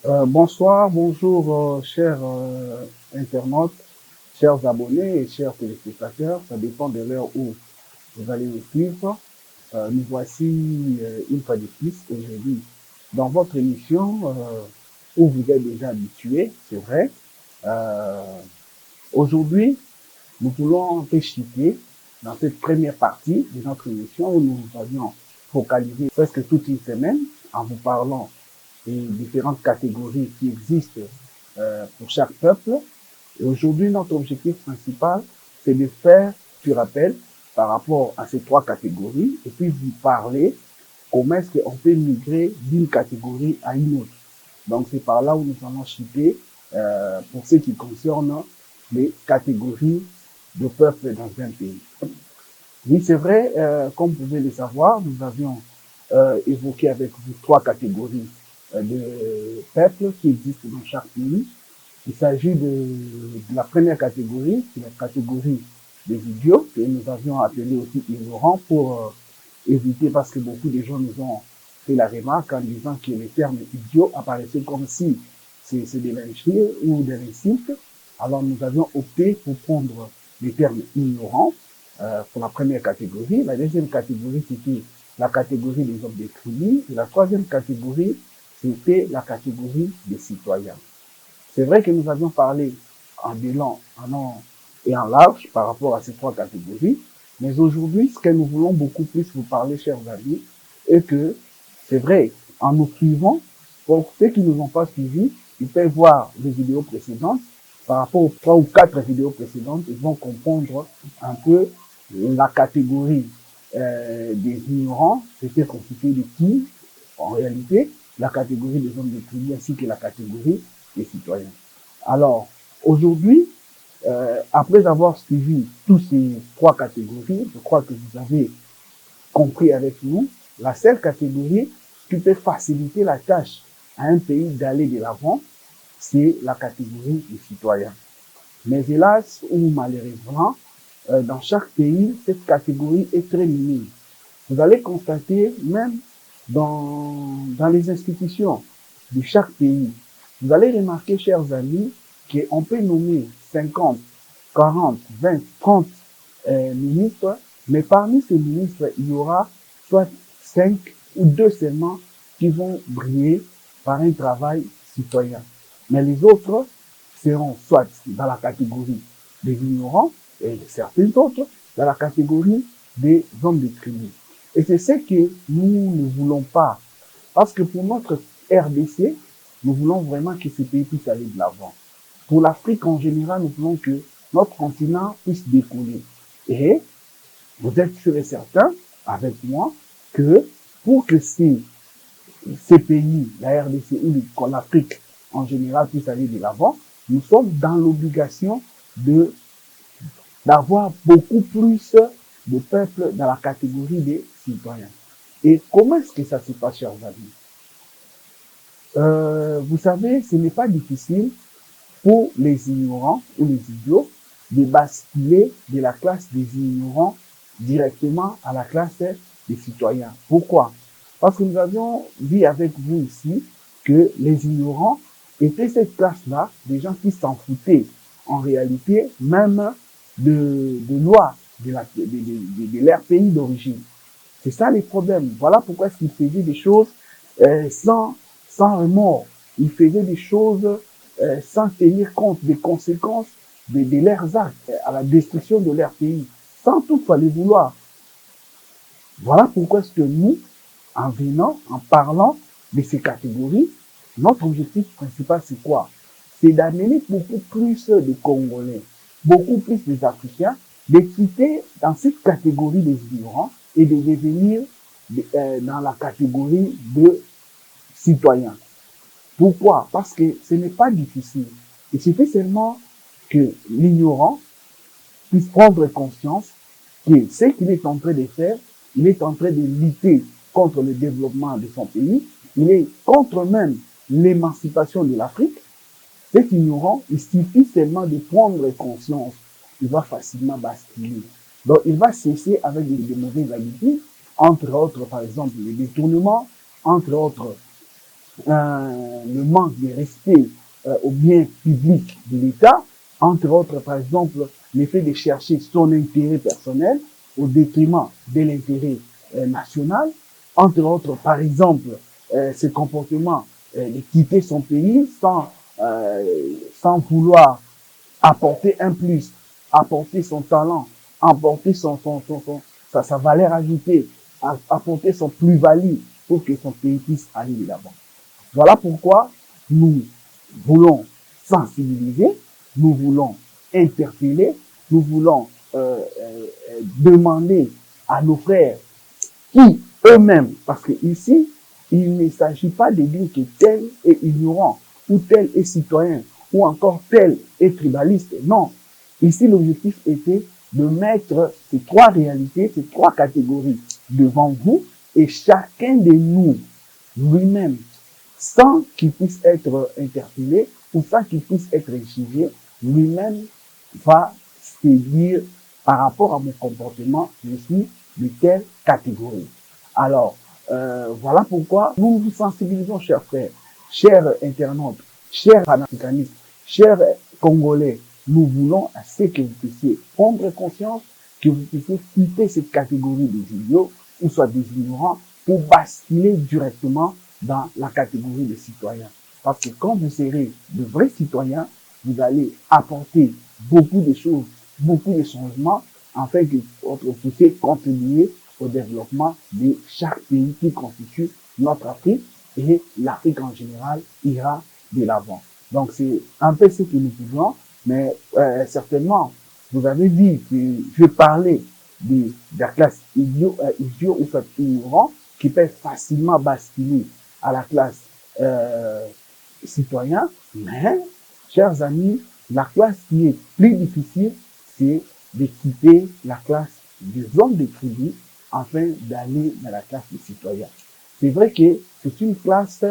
Bonsoir, bonjour, chers internautes, chers abonnés et chers téléspectateurs. Ça dépend de l'heure où vous allez nous suivre. Nous voici une fois de plus aujourd'hui dans votre émission où vous êtes déjà habitués, c'est vrai. Euh, Aujourd'hui, nous voulons réciter dans cette première partie de notre émission où nous avions focalisé presque toute une semaine en vous parlant des différentes catégories qui existent pour chaque peuple. Et aujourd'hui, notre objectif principal, c'est de faire du rappel par rapport à ces trois catégories et puis vous parler comment est-ce qu'on peut migrer d'une catégorie à une autre. Donc c'est par là où nous allons citer pour ce qui concerne les catégories de peuples dans un pays. Oui, c'est vrai, comme vous pouvez le savoir, nous avions évoqué avec vous trois catégories de peuples qui existent dans chaque pays. Il s'agit de la première catégorie, c'est la catégorie des idiots, que nous avions appelé aussi ignorants pour éviter, parce que beaucoup de gens nous ont fait la remarque en disant que le terme idiot apparaissait comme si c'est de l'injure ou de l'insulte. Alors nous avions opté pour prendre le terme ignorant pour la première catégorie. La deuxième catégorie, c'était la catégorie des hommes décriés. Et la troisième catégorie, c'était la catégorie des citoyens. C'est vrai que nous avions parlé en bilan, en long et en large par rapport à ces trois catégories, mais aujourd'hui, ce que nous voulons beaucoup plus vous parler, chers amis, est que c'est vrai, en nous suivant, pour ceux qui ne nous ont pas suivis, ils peuvent voir les vidéos précédentes. Par rapport aux trois ou quatre vidéos précédentes, ils vont comprendre un peu la catégorie des ignorants, c'était constitué de qui, en réalité, la catégorie des hommes de tribu ainsi que la catégorie des citoyens. Alors, aujourd'hui, après avoir suivi toutes ces trois catégories, je crois que vous avez compris avec nous, la seule catégorie qui peut faciliter la tâche à un pays d'aller de l'avant, c'est la catégorie des citoyens. Mais hélas, ou malheureusement, dans chaque pays, cette catégorie est très minime. Vous allez constater, même dans les institutions de chaque pays, vous allez remarquer, chers amis, qu'on peut nommer 50, 40, 20, 30 ministres, mais parmi ces ministres, il y aura soit 5 ou 2 seulement qui vont briller par un travail citoyen. Mais les autres seront soit dans la catégorie des ignorants et certains autres dans la catégorie des hommes de tribu. Et c'est ce que nous ne voulons pas. Parce que pour notre RDC, nous voulons vraiment que ce pays puisse aller de l'avant. Pour l'Afrique en général, nous voulons que notre continent puisse décoller. Et vous êtes sûr et certain, avec moi, que pour que ces pays, la RDC ou l'Afrique en général puisse aller de l'avant, nous sommes dans l'obligation d'avoir beaucoup plus de peuples dans la catégorie des citoyens. Et comment est-ce que ça se passe, chers amis? Vous savez, ce n'est pas difficile pour les ignorants ou les idiots de basculer de la classe des ignorants directement à la classe des citoyens. Pourquoi? Parce que nous avions vu avec vous ici que les ignorants étaient cette classe-là, des gens qui s'en foutaient en réalité même de lois de leur pays d'origine. C'est ça les problèmes. Voilà pourquoi ils faisaient des choses sans remords. Ils faisaient des choses sans tenir compte des conséquences de leurs actes à la destruction de leur pays, sans toutefois les vouloir. Voilà pourquoi est-ce que nous, en venant, en parlant de ces catégories, notre objectif principal, c'est quoi? C'est d'amener beaucoup plus de Congolais, beaucoup plus des Africains, de quitter dans cette catégorie des ignorants et de devenir dans la catégorie de citoyens. Pourquoi? Parce que ce n'est pas difficile. Il suffit seulement que l'ignorant puisse prendre conscience que ce qu'il est en train de faire, il est en train de lutter contre le développement de son pays, il est contre même l'émancipation de l'Afrique. Cet ignorant, il suffit seulement de prendre conscience, il va facilement basculer. Donc, il va cesser avec des mauvaises habitudes, entre autres, par exemple, les détournements, entre autres, le manque de respect au bien public de l'État, entre autres, par exemple, le fait de chercher son intérêt personnel au détriment de l'intérêt national, entre autres, par exemple, ce comportement de quitter son pays euh, sans vouloir apporter un plus, apporter son talent, apporter sa valeur ajoutée, apporter son plus-value pour que son pays puisse aller de l'avant. Voilà pourquoi nous voulons sensibiliser, nous voulons interpeller, nous voulons demander à nos frères qui eux-mêmes, parce que ici, il ne s'agit pas de dire que tel est ignorant, ou tel est citoyen, ou encore tel est tribaliste. Non. Ici, l'objectif était de mettre ces trois réalités, ces trois catégories devant vous, et chacun de nous, lui-même, sans qu'il puisse être interpellé, ou sans qu'il puisse être jugé, lui-même va se dire, par rapport à mon comportement, je suis de telle catégorie. Alors, voilà pourquoi nous vous sensibilisons, chers frères, chers internautes, chers panafricanistes, chers Congolais. Nous voulons à ce que vous puissiez prendre conscience, que vous puissiez quitter cette catégorie des idiots, ou soit des ignorants, pour basculer directement dans la catégorie des citoyens. Parce que quand vous serez de vrais citoyens, vous allez apporter beaucoup de choses, beaucoup de changements, afin que vous puissiez contribuer au développement de chaque pays qui constitue notre Afrique, et l'Afrique en général ira de l'avant. Donc c'est un peu ce que nous voulons, mais certainement, vous avez dit que je parlais de la classe idiot ou soit ignorant qui peut facilement basculer à la classe citoyen, mais, chers amis, la classe qui est plus difficile, c'est de quitter la classe des hommes de tribu afin d'aller dans la classe des citoyens. C'est vrai que c'est une classe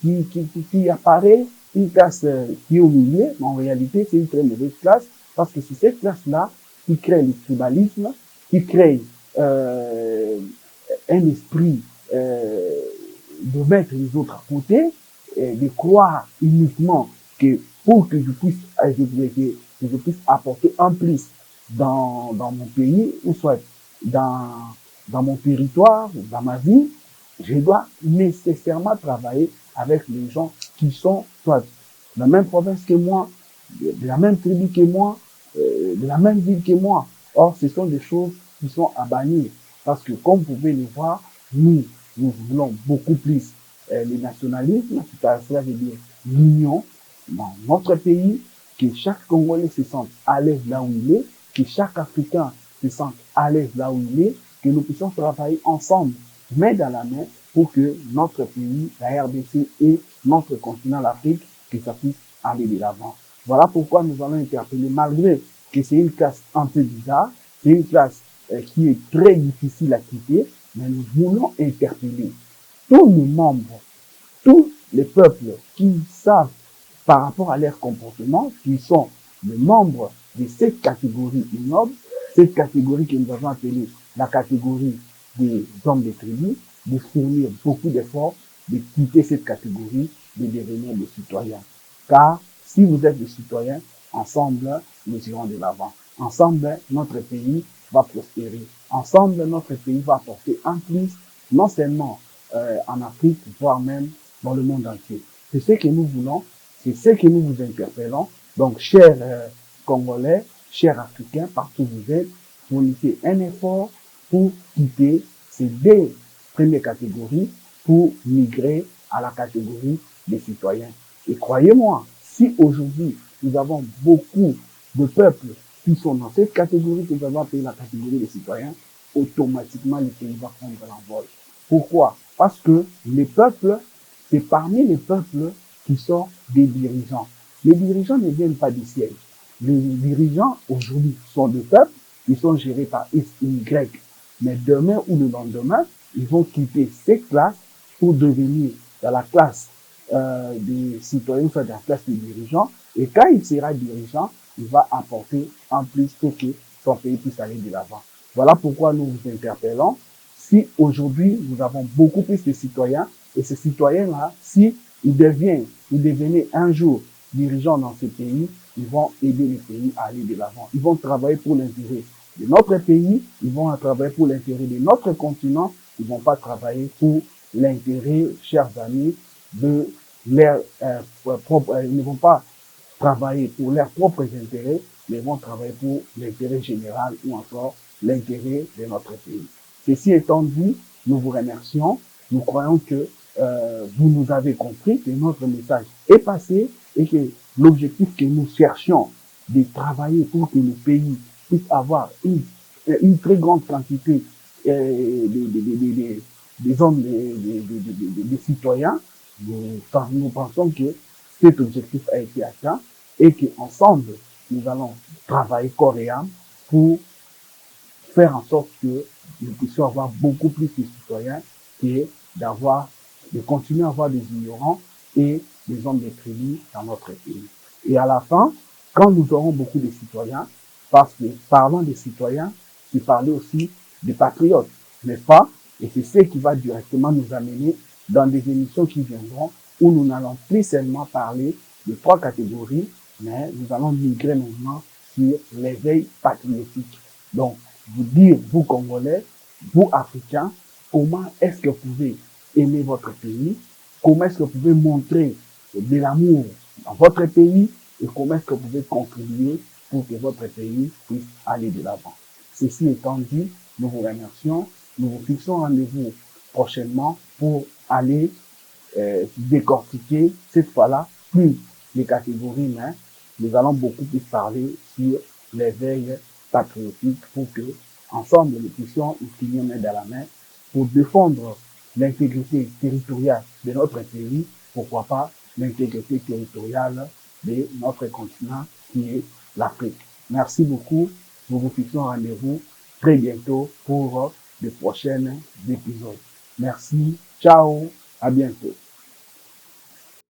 qui apparaît, une classe qui est au milieu, mais en réalité, c'est une très mauvaise classe, parce que c'est cette classe-là qui crée le tribalisme, qui crée un esprit de mettre les autres à côté, et de croire uniquement que pour que je puisse, que je puisse apporter un plus dans mon pays, ou soit dans mon territoire, dans ma vie, je dois nécessairement travailler avec les gens qui sont soit de la même province que moi, de la même tribu que moi, de la même ville que moi. Or, ce sont des choses qui sont à bannir. Parce que, comme vous pouvez le voir, nous voulons beaucoup plus le nationalisme, cela veut dire l'union dans notre pays, que chaque Congolais se sente à l'aise là où il est, que chaque Africain se sente à l'aise là où il est, que nous puissions travailler ensemble, main dans la main, pour que notre pays, la RDC et notre continent, l'Afrique, que ça puisse aller de l'avant. Voilà pourquoi nous allons interpeller, malgré que c'est une classe un peu bizarre, c'est une classe qui est très difficile à quitter, mais nous voulons interpeller tous les membres, tous les peuples qui savent par rapport à leur comportement, qui sont les membres de cette catégorie ignoble, cette catégorie que nous avons appelée la catégorie des hommes de tribu, de fournir beaucoup d'efforts, de quitter cette catégorie, de devenir des citoyens. Car si vous êtes des citoyens, ensemble, nous irons de l'avant. Ensemble, notre pays va prospérer. Ensemble, notre pays va apporter un plus, non seulement en Afrique, voire même dans le monde entier. C'est ce que nous voulons, c'est ce que nous vous interpellons. Donc, chers Congolais, chers Africains, partout où vous êtes, fournissez un effort pour quitter ces deux premières catégories pour migrer à la catégorie des citoyens. Et croyez-moi, si aujourd'hui nous avons beaucoup de peuples qui sont dans cette catégorie que nous avons appelée la catégorie des citoyens, automatiquement le pays va prendre l'envol. Pourquoi? Parce que les peuples, c'est parmi les peuples qui sont des dirigeants. Les dirigeants ne viennent pas du ciel. Les dirigeants aujourd'hui sont des peuples qui sont gérés par X, Y. Mais demain ou le lendemain, ils vont quitter cette classe pour devenir dans la classe des citoyens, soit dans la classe des dirigeants. Et quand il sera dirigeant, il va apporter en plus pour que son pays puisse aller de l'avant. Voilà pourquoi nous vous interpellons. Si aujourd'hui nous avons beaucoup plus de citoyens, Et ces citoyens-là, si ils devenaient un jour dirigeants dans ce pays, ils vont aider le pays à aller de l'avant. Ils vont travailler pour l'intérêt de notre pays, ils vont travailler pour l'intérêt de notre continent, ils ne vont pas travailler pour l'intérêt, chers amis, de leur propre, ils ne vont pas travailler pour leurs propres intérêts, mais vont travailler pour l'intérêt général ou encore l'intérêt de notre pays. Ceci étant dit, nous vous remercions. Nous croyons que vous nous avez compris, que notre message est passé et que l'objectif que nous cherchions de travailler pour que le pays puisse avoir une très grande quantité des hommes, des citoyens, nous pensons que cet objectif a été atteint et qu'ensemble, nous allons travailler corps et âme pour faire en sorte que nous puissions avoir beaucoup plus de citoyens que de continuer à avoir des ignorants et des hommes déprimés dans notre pays. Et à la fin, quand nous aurons beaucoup de citoyens, parce que parlant des citoyens, c'est parler aussi des patriotes, n'est-ce pas? Et c'est ce qui va directement nous amener dans des émissions qui viendront où nous n'allons plus seulement parler de 3 catégories, mais nous allons migrer maintenant sur l'éveil patriotique. Donc, vous dire, vous Congolais, vous Africains, comment est-ce que vous pouvez aimer votre pays, comment est-ce que vous pouvez montrer de l'amour dans votre pays et comment est-ce que vous pouvez contribuer pour que votre pays puisse aller de l'avant. Ceci étant dit, nous vous remercions, nous vous fixons rendez-vous prochainement pour aller décortiquer cette fois-là plus les catégories, mais nous allons beaucoup plus parler sur l'éveil patriotique pour que ensemble nous puissions nous finir main dans la main pour défendre l'intégrité territoriale de notre pays, pourquoi pas l'intégrité territoriale de notre continent qui est l'Afrique. Merci beaucoup. Nous vous fixons rendez-vous très bientôt pour de prochains épisodes. Merci. Ciao. À bientôt.